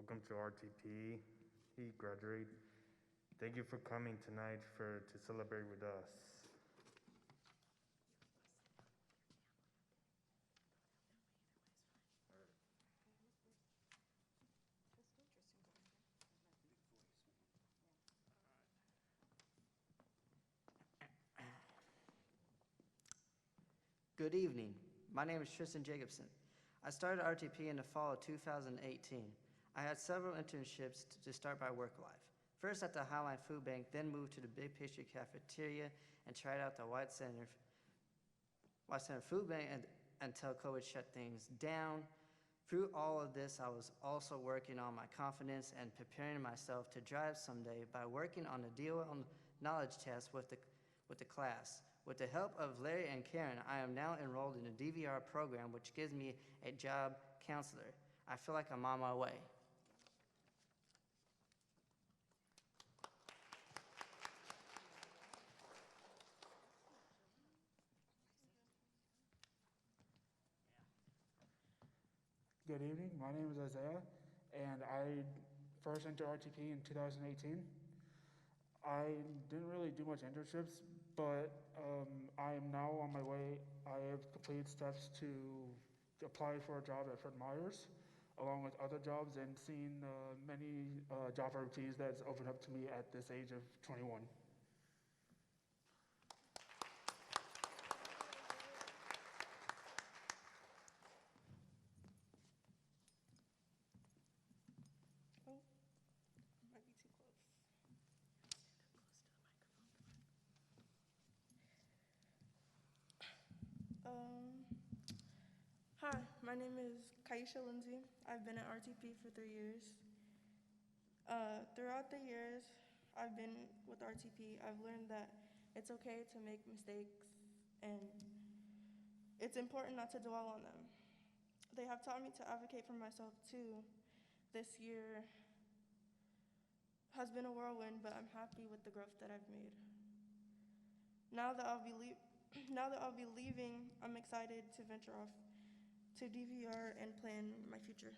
Welcome to RTP. He graduated. Thank you for coming tonight to celebrate with us. Good evening. My name is Tristan Jacobson. I started RTP in the fall of 2018. I had several internships to start my work life. First at the Highline Food Bank, then moved to the Big Picture Cafeteria and tried out the White Center Food Bank until COVID shut things down. Through all of this, I was also working on my confidence and preparing myself to drive someday by working on the DOL knowledge test with the class. With the help of Larry and Karen, I am now enrolled in the DVR program, which gives me a job counselor. I feel like I'm on my way. Good evening. My name is Isaiah, and I first entered RTP in 2018. I didn't really do much internships, but I am now on my way. I have completed steps to apply for a job at Fred Meyer's, along with other jobs, and seen many job opportunities that's opened up to me at this age of 21. Hi, my name is Kaisha Lindsey. I've been at RTP for 3 years. Throughout the years I've been with RTP, I've learned that it's okay to make mistakes and it's important not to dwell on them. They have taught me to advocate for myself too. This year has been a whirlwind, but I'm happy with the growth that I've made. Now that I'll be leaving, I'm excited to venture off to DVR and plan my future.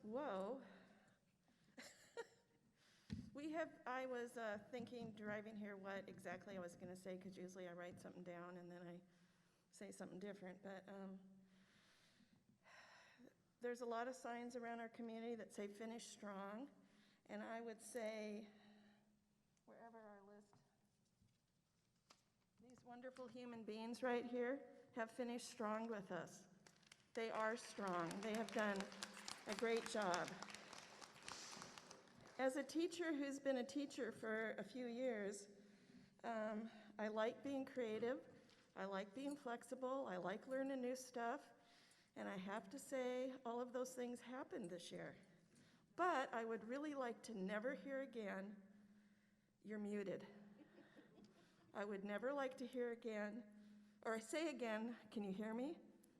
Whoa. I was thinking, driving here, what exactly I was going to say, because usually I write something down and then I say something different. But there's a lot of signs around our community that say finish strong. And I would say, wherever our list, these wonderful human beings right here have finished strong with us. They are strong. They have done a great job. As a teacher who's been a teacher for a few years, I like being creative, I like being flexible, I like learning new stuff, and I have to say all of those things happened this year. But I would really like to never hear again, "You're muted." I would never like to hear again, or say again, "Can you hear me?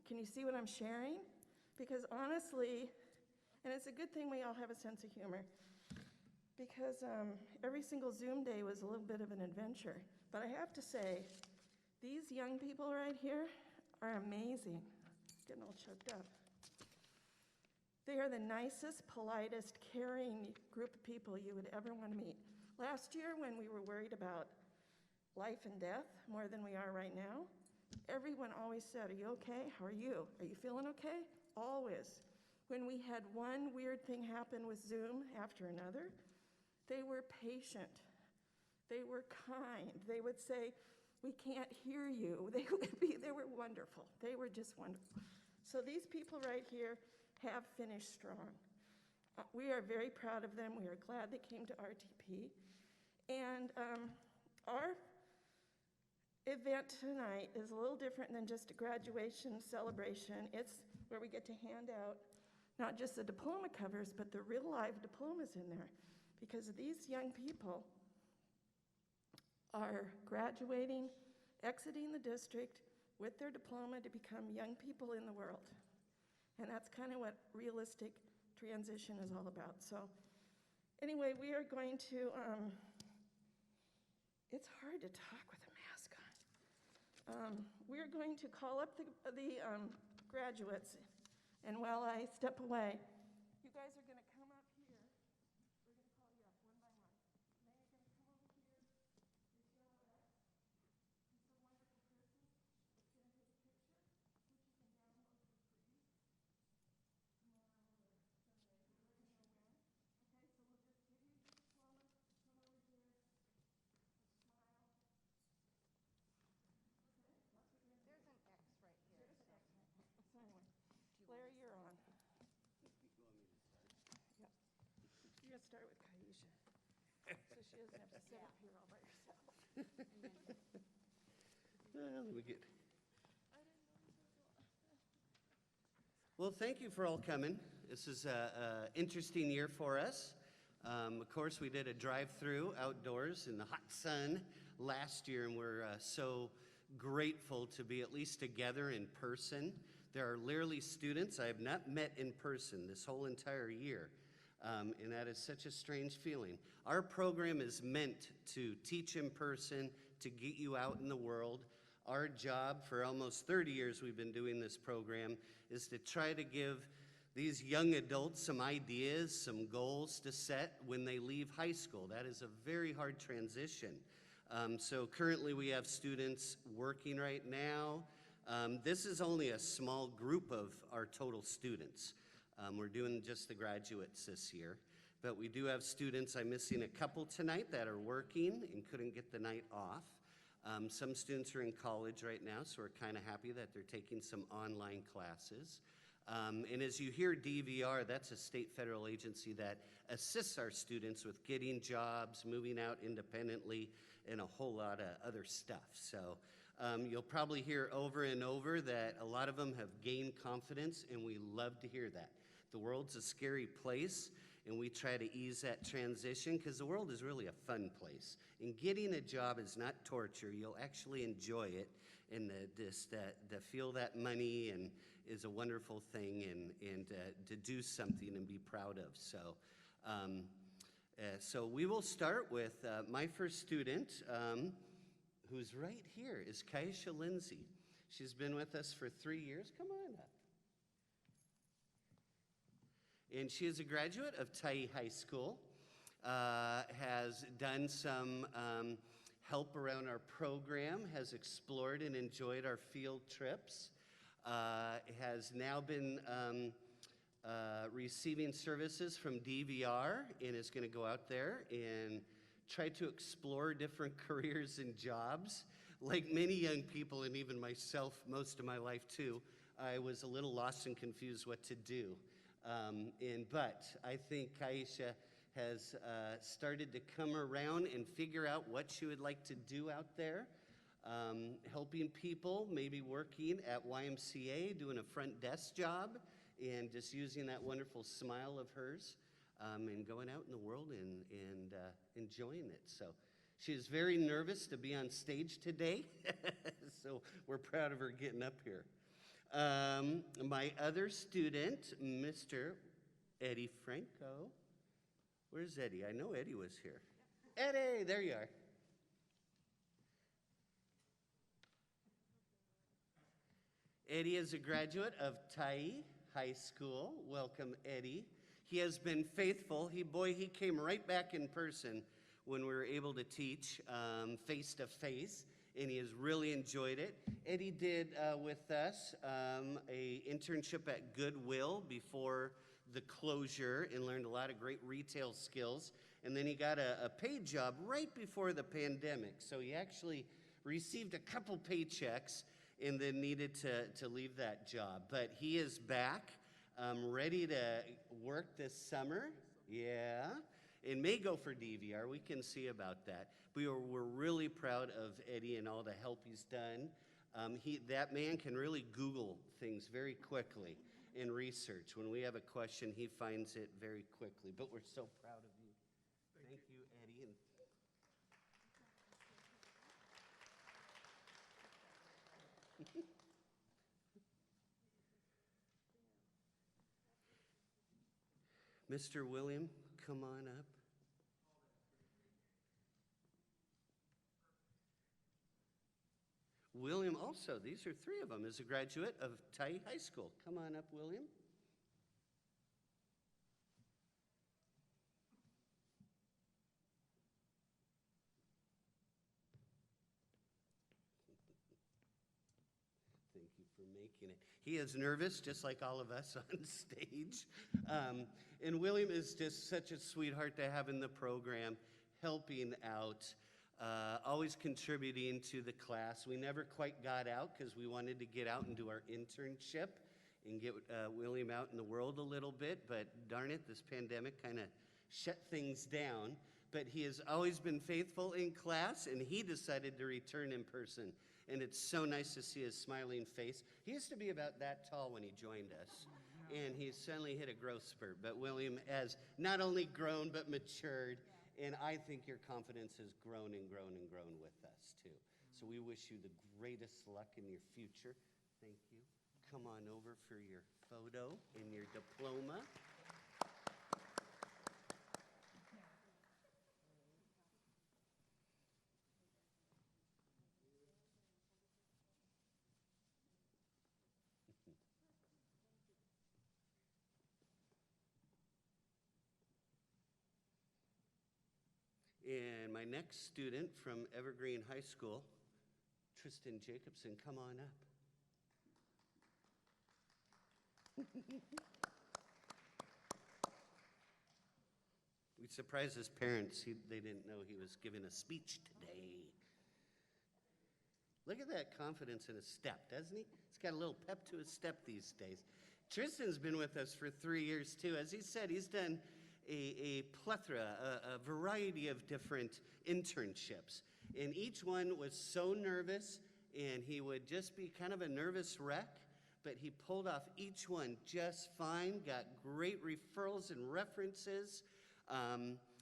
Can you see what I'm sharing?" Because honestly, and it's a good thing we all have a sense of humor, because every single Zoom day was a little bit of an adventure. But I have to say, these young people right here are amazing. Getting all choked up. They are the nicest, politest, caring group of people you would ever want to meet. Last year, when we were worried about life and death more than we are right now, everyone always said, "Are you okay? How are you? Are you feeling okay?" Always. When we had one weird thing happen with Zoom after another, they were patient. They were kind. They would say, "We can't hear you." They were wonderful. They were just wonderful. So these people right here have finished strong. We are very proud of them. We are glad they came to RTP. And our event tonight is a little different than just a graduation celebration. It's where we get to hand out not just the diploma covers, but the real live diplomas in there. because these young people are graduating, exiting the district with their diploma to become young people in the world. And that's kind of what realistic transition is all about. So anyway, we are going to, it's hard to talk with a mask on. We're going to call up the graduates, and while I step away, you guys are going to come up here. We're going to call you up one by one. Now you're going to come over here. Here's your Webb. He's a wonderful person. It's going to take a picture, which you can download for free. Come on over there someday. We'll let you know when. Okay, so we'll just give you your diploma. Come over here. Smile. Okay, that's what you're going to do. There's an X right here. There's an X. So anyway, Larry, you're on. Yep. You're going to start with Kaisha, so she doesn't have to sit up here all by herself. Let me get. Well, thank you for all coming. This is an interesting year for us. Of course, we did a drive-through outdoors in the hot sun last year, and we're so grateful to be at least together in person. There are literally students I have not met in person this whole entire year, and that is such a strange feeling. Our program is meant to teach in person, to get you out in the world. Our job for almost 30 years we've been doing this program is to try to give these young adults some ideas, some goals to set when they leave high school. That is a very hard transition. So currently we have students working right now. This is only a small group of our total students. We're doing just the graduates this year. But we do have students, I'm missing a couple tonight that are working and couldn't get the night off. Some students are in college right now, so we're kind of happy that they're taking some online classes. And as you hear DVR, that's a state federal agency that assists our students with getting jobs, moving out independently, and a whole lot of other stuff. So you'll probably hear over and over that a lot of them have gained confidence, and we love to hear that. The world's a scary place, and we try to ease that transition because the world is really a fun place. And getting a job is not torture. You'll actually enjoy it, and to feel that money and is a wonderful thing, and to do something and be proud of. So we will start with my first student, who's right here, is Kaisha Lindsey. She's been with us for 3 years. Come on up. And she is a graduate of Tai High School, has done some help around our program, has explored and enjoyed our field trips, has now been receiving services from DVR, and is going to go out there and try to explore different careers and jobs. Like many young people, and even myself most of my life too, I was a little lost and confused what to do. But I think Kaisha has started to come around and figure out what she would like to do out there, helping people, maybe working at YMCA, doing a front desk job, and just using that wonderful smile of hers, and going out in the world and enjoying it. So she is very nervous to be on stage today, so we're proud of her getting up here. My other student, Mr. Eddie Franco. Where's Eddie? I know Eddie was here. Eddie, there you are. Eddie is a graduate of Tai High School. Welcome, Eddie. He has been faithful. He came right back in person when we were able to teach face to face, and he has really enjoyed it. Eddie did with us a internship at Goodwill before the closure and learned a lot of great retail skills. And then he got a paid job right before the pandemic. So he actually received a couple paychecks and then needed to leave that job. But he is back, ready to work this summer. Yeah. And may go for DVR. We can see about that. We're really proud of Eddie and all the help he's done. That man can really Google things very quickly and research. When we have a question, he finds it very quickly. But we're so proud of you. Mr. William, come on up. William also, these are three of them, is a graduate of Tai High School. Come on up, William. Thank you for making it. He is nervous, just like all of us on stage. And William is just such a sweetheart to have in the program, helping out, always contributing to the class. We never quite got out because we wanted to get out and do our internship and get William out in the world a little bit, but darn it, this pandemic kind of shut things down. But he has always been faithful in class, and he decided to return in person. And it's so nice to see his smiling face. He used to be about that tall when he joined us, and he's suddenly hit a growth spurt. But William has not only grown, but matured, and I think your confidence has grown and grown and grown with us, too. So we wish you the greatest luck in your future. Thank you. Come on over for your photo and your diploma. And my next student from Evergreen High School, Tristan Jacobson, come on up. We surprised his parents. They didn't know he was giving a speech today. Look at that confidence in his step, doesn't he? He's got a little pep to his step these days. Tristan's been with us for 3 years, too. As he said, he's done a plethora, a variety of different internships. And each one was so nervous, and he would just be kind of a nervous wreck, but he pulled off each one just fine, got great referrals and references.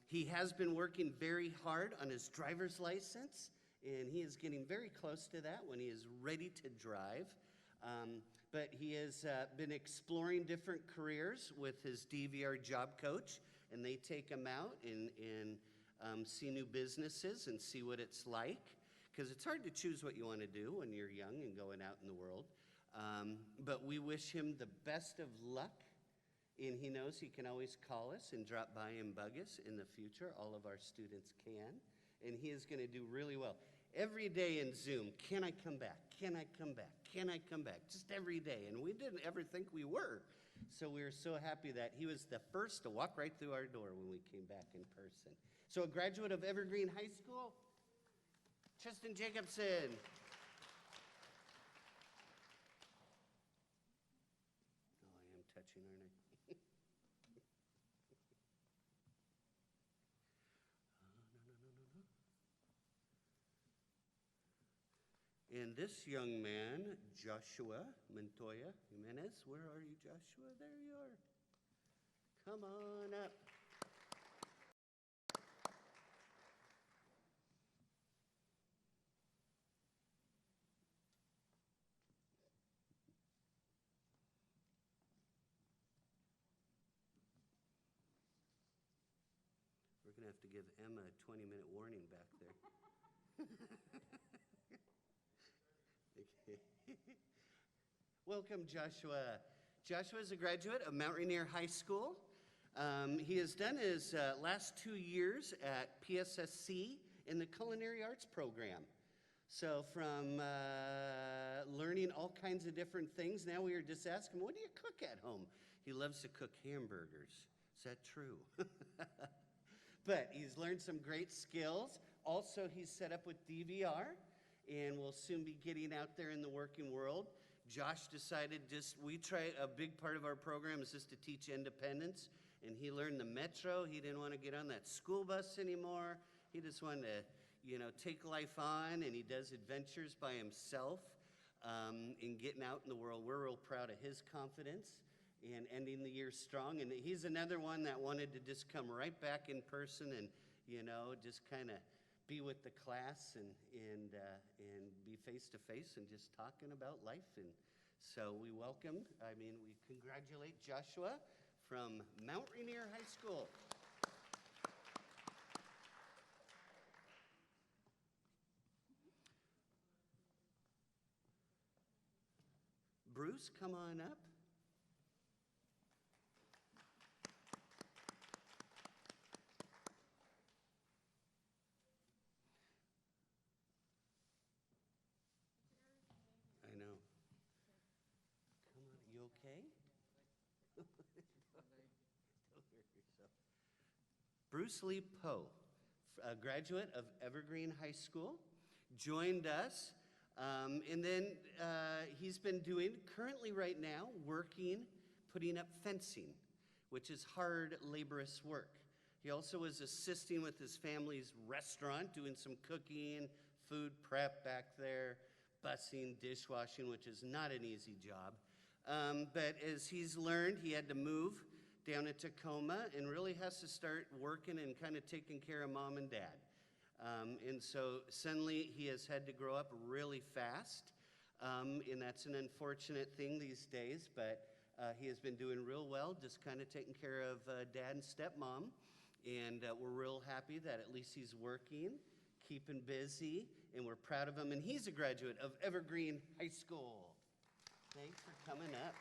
He has been working very hard on his driver's license, and he is getting very close to that when he is ready to drive. But he has been exploring different careers with his DVR job coach, and they take him out and see new businesses and see what it's like, because it's hard to choose what you want to do when you're young and going out in the world. But we wish him the best of luck, and he knows he can always call us and drop by and bug us in the future. All of our students can, and he is going to do really well. Every day in Zoom, can I come back? Can I come back? Can I come back? Just every day. And we didn't ever think we were. So we were so happy that he was the first to walk right through our door when we came back in person. So a graduate of Evergreen High School, Tristan Jacobson. Oh, I am touching, aren't I? And this young man, Joshua Montoya Jimenez, where are you, Joshua? There you are. Come on up. We're going to have to give Emma a 20-minute warning back there. Welcome, Joshua. Joshua is a graduate of Mount Rainier High School. He has done his last 2 years at PSSC in the Culinary Arts program. So from learning all kinds of different things, now we are just asking, what do you cook at home? He loves to cook hamburgers. Is that true? But he's learned some great skills. Also, he's set up with DVR, and will soon be getting out there in the working world. Josh decided a big part of our program is just to teach independence, and he learned the metro. He didn't want to get on that school bus anymore. He just wanted to, take life on, and he does adventures by himself in getting out in the world. We're real proud of his confidence and ending the year strong. And he's another one that wanted to just come right back in person and, just kind of be with the class and be face to face and just talking about life. And so we congratulate Joshua from Mount Rainier High School. Bruce, come on up. I know. Come on, you okay? Don't hurt yourself. Bruce Lee Poe, a graduate of Evergreen High School, joined us. And then he's been doing, currently right now, working, putting up fencing, which is hard, laborious work. He also was assisting with his family's restaurant, doing some cooking, food prep back there, bussing, dishwashing, which is not an easy job. But as he's learned, he had to move down to Tacoma and really has to start working and kind of taking care of mom and dad. And so suddenly he has had to grow up really fast, and that's an unfortunate thing these days, but he has been doing real well, just kind of taking care of dad and stepmom, and we're real happy that at least he's working, keeping busy, and we're proud of him, and he's a graduate of Evergreen High School. Thanks for coming up.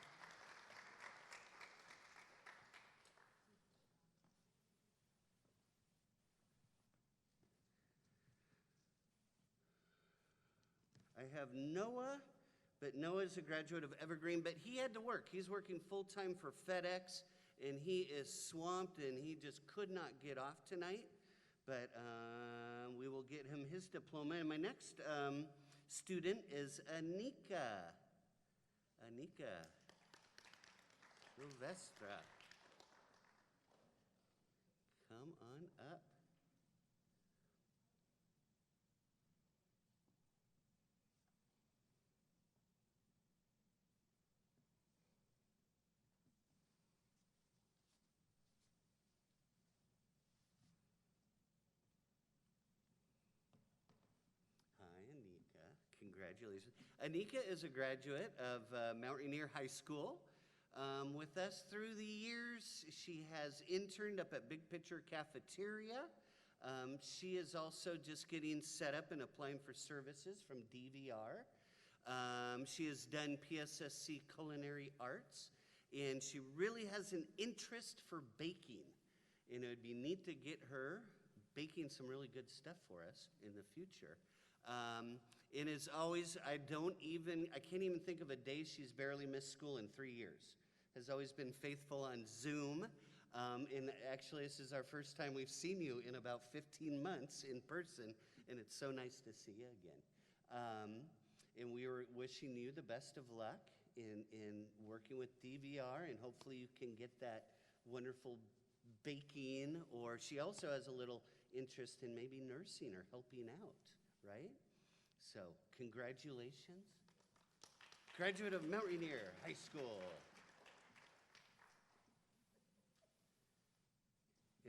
I have Noah, but Noah's a graduate of Evergreen, but he had to work. He's working full-time for FedEx, and he is swamped, and he just could not get off tonight. But we will get him his diploma. And my next student is Anika. Anika Silvestra. Come on up. Congratulations. Anika is a graduate of Mount Rainier High School. With us through the years, she has interned up at Big Picture Cafeteria. She is also just getting set up and applying for services from DVR. She has done PSSC Culinary Arts, and she really has an interest for baking. And it would be neat to get her baking some really good stuff for us in the future. And as always, I can't even think of a day she's barely missed school in 3 years. Has always been faithful on Zoom. And actually, this is our first time we've seen you in about 15 months in person, and it's so nice to see you again. And we were wishing you the best of luck in working with DVR, and hopefully you can get that wonderful baking, or she also has a little interest in maybe nursing or helping out, right? So, congratulations. Graduate of Mount Rainier High School.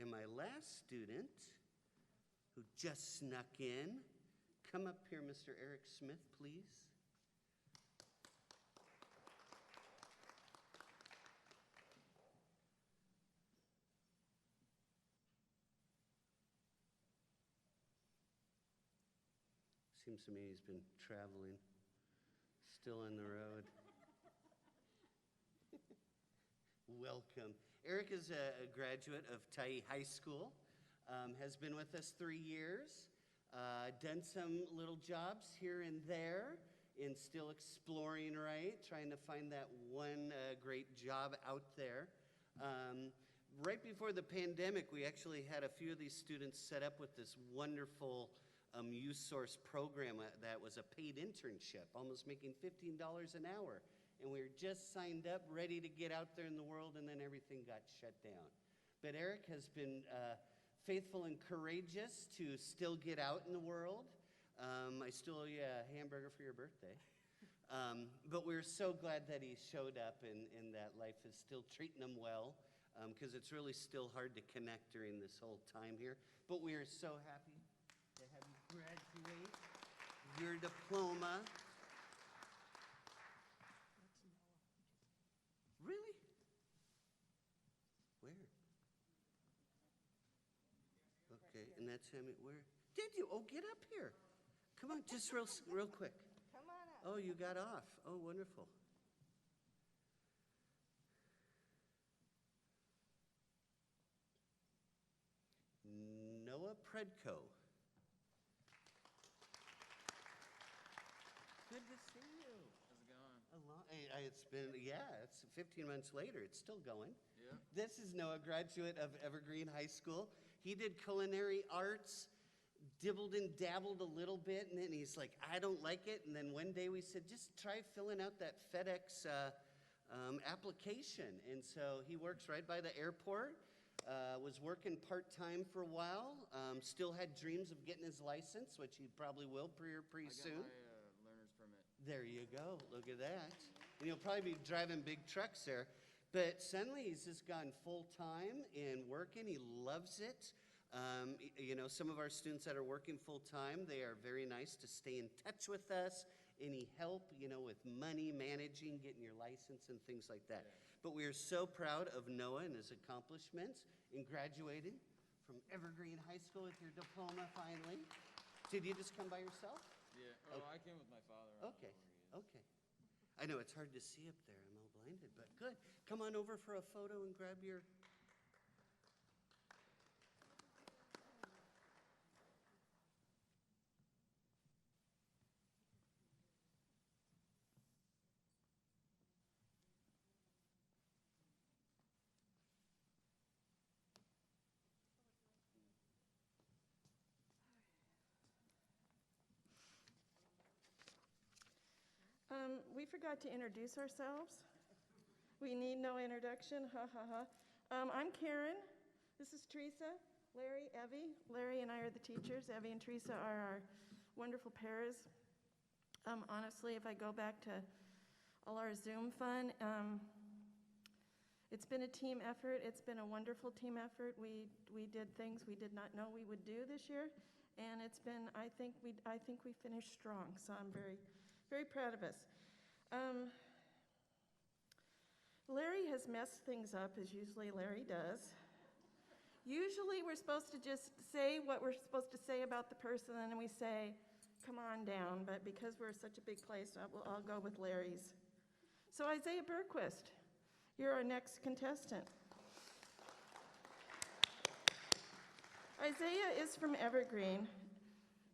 And my last student, who just snuck in, come up here, Mr. Eric Smith, please. Seems to me he's been traveling, still on the road. Welcome. Eric is a graduate of Tyee High School, has been with us 3 years, done some little jobs here and there, and still exploring, right? Trying to find that one great job out there. Right before the pandemic, we actually had a few of these students set up with this wonderful U-Source program that was a paid internship, almost making $15 an hour. And we were just signed up, ready to get out there in the world, and then everything got shut down. But Eric has been faithful and courageous to still get out in the world. I still owe you a hamburger for your birthday. But we're so glad that he showed up and that life is still treating him well, because it's really still hard to connect during this whole time here. But we are so happy to have you graduate your diploma. Really? Okay, and that's him. Where did you? Oh, get up here. Come on, just real quick. Come on up. Oh, you got off. Oh, wonderful. Noah Predko. Good to see you. How's it going? It's been, it's 15 months later. It's still going. Yeah. This is Noah, graduate of Evergreen High School. He did culinary arts, dibbled and dabbled a little bit, and then he's like, I don't like it. And then one day we said, just try filling out that FedEx application. And so he works right by the airport, was working part-time for a while, still had dreams of getting his license, which he probably will pretty soon. I got my learner's permit. There you go. Look at that. And you'll probably be driving big trucks there. But suddenly he's just gone full-time and working. He loves it. Some of our students that are working full-time, they are very nice to stay in touch with us. Any help, with money, managing, getting your license and things like that. Yeah. But we are so proud of Noah and his accomplishments in graduating from Evergreen High School with your diploma finally. Did you just come by yourself? Yeah. Oh, I came with my father. I don't Okay, know where he is. okay. I know it's hard to see up there. I'm all blinded, but good. Come on over for a photo and grab your... We forgot to introduce ourselves. We need no introduction, ha ha ha. I'm Karen, this is Teresa, Larry, Evie. Larry and I are the teachers. Evie and Teresa are our wonderful pairs. Honestly, if I go back to all our Zoom fun, it's been a team effort. It's been a wonderful team effort. We did things we did not know we would do this year, and it's been, I think we finished strong, so I'm very, very proud of us. Larry has messed things up, as usually Larry does. Usually we're supposed to just say what we're supposed to say about the person, and then we say, come on down, but because we're such a big place, I'll go with Larry's. So Isaiah Berquist, you're our next contestant. Isaiah is from Evergreen.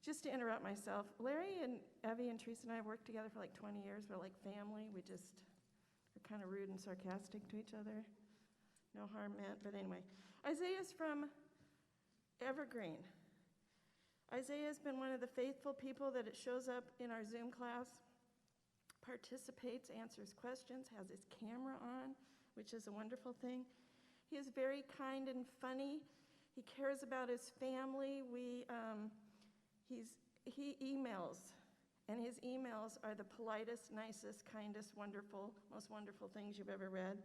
Just to interrupt myself, Larry and Evie and Teresa and I worked together for like 20 years. We're like family. We just are kind of rude and sarcastic to each other. No harm meant, but anyway. Isaiah's from Evergreen. Isaiah's been one of the faithful people that it shows up in our Zoom class, participates, answers questions, has his camera on, which is a wonderful thing. He is very kind and funny. He cares about his family. He emails, and his emails are the politest, nicest, kindest, most wonderful things you've ever read.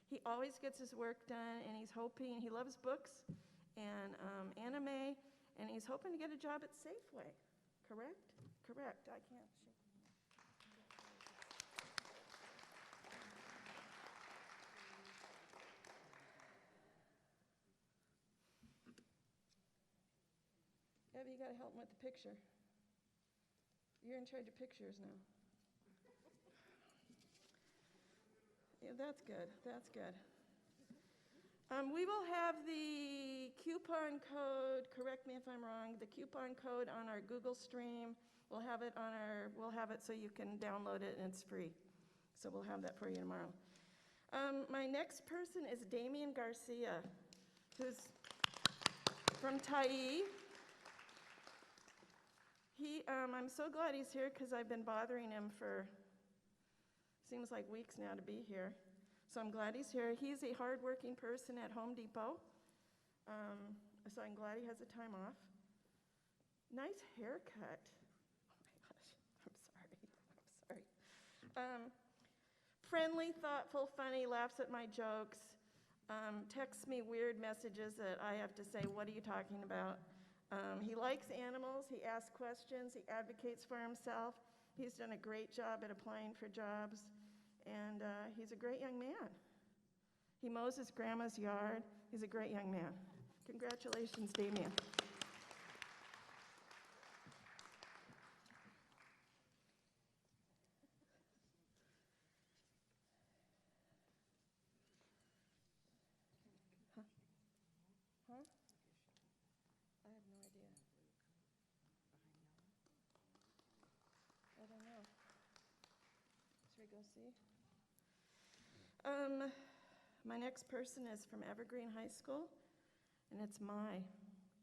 He always gets his work done, and he loves books and anime, and he's hoping to get a job at Safeway. Correct? Correct. I can't shake. Evie, you got to help him with the picture. You're in charge of pictures now. Yeah, that's good. That's good. We will have the coupon code. Correct me if I'm wrong. The coupon code on our Google Stream. We'll have it so you can download it and it's free. So we'll have that for you tomorrow. My next person is Damian Garcia, who's from Tyee. I'm so glad he's here because I've been bothering him for, seems like weeks now to be here. So I'm glad he's here. He's a hardworking person at Home Depot. So I'm glad he has the time off. Nice haircut. Oh my gosh, I'm sorry. Friendly, thoughtful, funny, laughs at my jokes, texts me weird messages that I have to say, what are you talking about? He likes animals, he asks questions, he advocates for himself. He's done a great job at applying for jobs, and he's a great young man. He mows his grandma's yard. He's a great young man. Congratulations, Damian. go see. My next person is from Evergreen High School, and it's not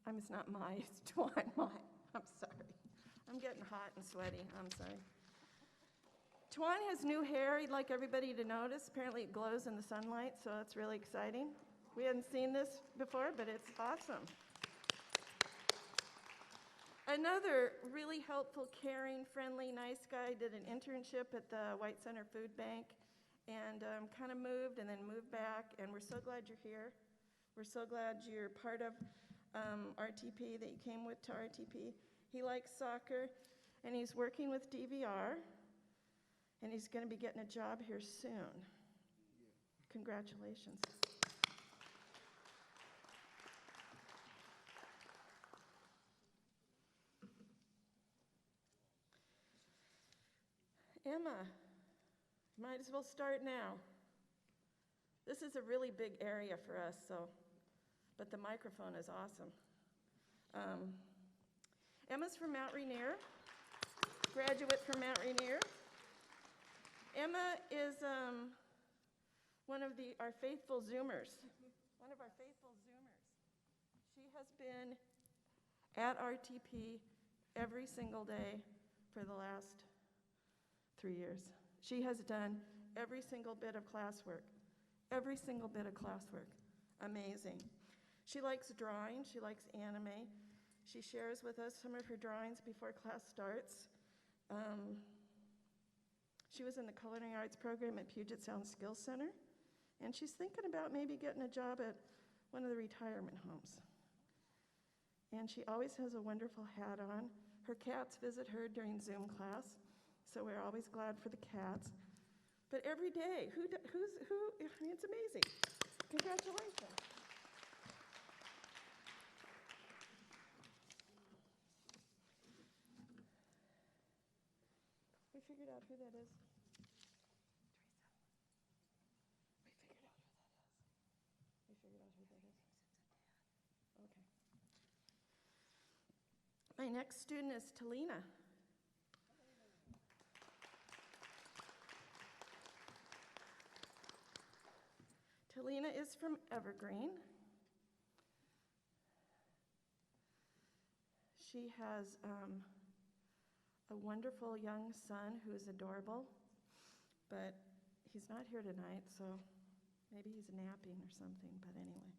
it's Twan Mai. I'm sorry. I'm getting hot and sweaty. I'm sorry. Twan has new hair he'd like everybody to notice. Apparently it glows in the sunlight, so it's really exciting. We hadn't seen this before, but it's awesome. Another really helpful, caring, friendly, nice guy did an internship at the White Center Food Bank and kind of moved and then moved back, and we're so glad you're here. We're so glad you're part of RTP, that you came to RTP. He likes soccer, and he's working with DVR, and he's going to be getting a job here soon. Congratulations. Emma, might as well start now. This is a really big area for us, but the microphone is awesome. Emma's from Mount Rainier, graduate from Mount Rainier. Emma is one of our faithful Zoomers. One of our faithful Zoomers. She has been at RTP every single day for the last 3 years. She has done every single bit of classwork. Every single bit of classwork. Amazing. She likes drawing. She likes anime. She shares with us some of her drawings before class starts. She was in the culinary arts program at Puget Sound Skills Center, and she's thinking about maybe getting a job at one of the retirement homes. And she always has a wonderful hat on. Her cats visit her during Zoom class, so we're always glad for the cats. But every day, I mean, it's amazing. Congratulations. We figured out who that is. We figured out who that is. Okay. My next student is Talina. Talina is from Evergreen. She has a wonderful young son who is adorable, but he's not here tonight, so maybe he's napping or something, but anyway.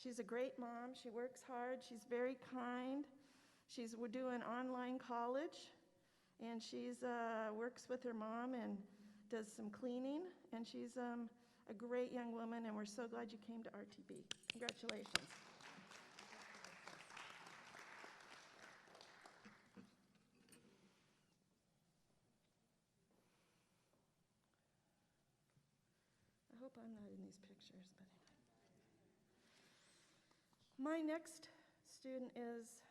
She's a great mom. She works hard. She's very kind. She's doing online college, and she's works with her mom and does some cleaning, and she's a great young woman, and we're so glad you came to RTP. Congratulations. I hope I'm not in these pictures, but my next student is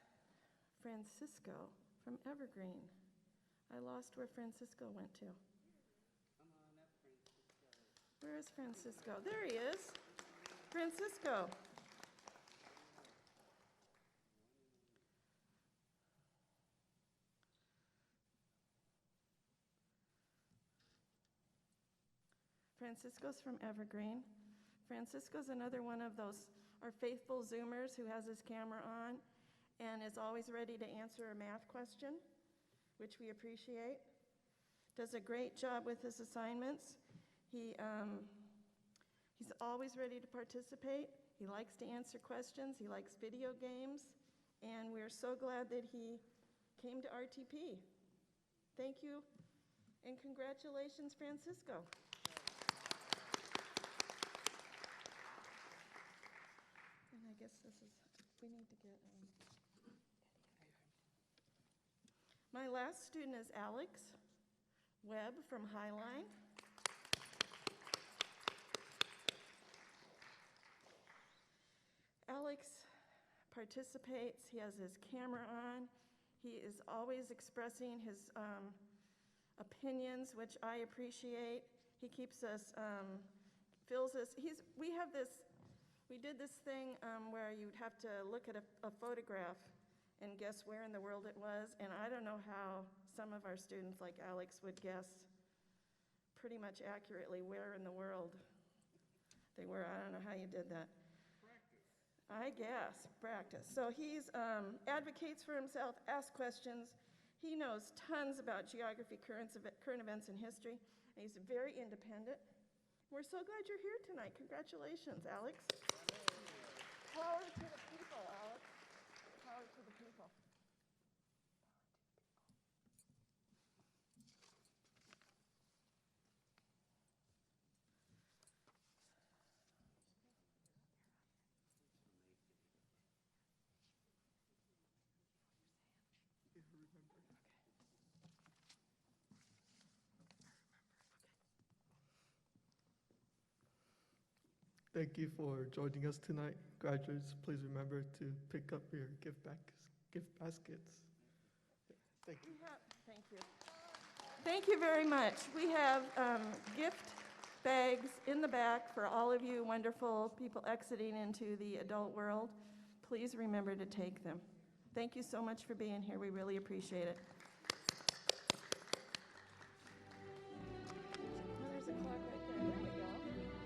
Francisco from Evergreen. I lost where Francisco went to. Where is Francisco? There he is. Francisco. Francisco's from Evergreen. Francisco's another one of our faithful Zoomers who has his camera on and is always ready to answer a math question, which we appreciate. Does a great job with his assignments. He's always ready to participate. He likes to answer questions. He likes video games. And we're so glad that he came to RTP. Thank you, and congratulations, Francisco. And I guess we need to get, my last student is Alex Webb from Highline. Alex participates. He has his camera on. He is always expressing his opinions, which I appreciate. He keeps us, fills us. We did this thing where you'd have to look at a photograph and guess where in the world it was. And I don't know how some of our students like Alex would guess pretty much accurately where in the world they were. I don't know how you did that. I guess, practice. So he's advocates for himself, asks questions. He knows tons about geography, current events, and history. And he's very independent. We're so glad you're here tonight. Congratulations, Alex. Power to the people, Alex. Power to the people. Thank you for joining us tonight. Graduates, please remember to pick up your gift baskets. Thank you. Thank you. Thank you very much. We have gift bags in the back for all of you wonderful people exiting into the adult world. Please remember to take them. Thank you so much for being here. We really appreciate it.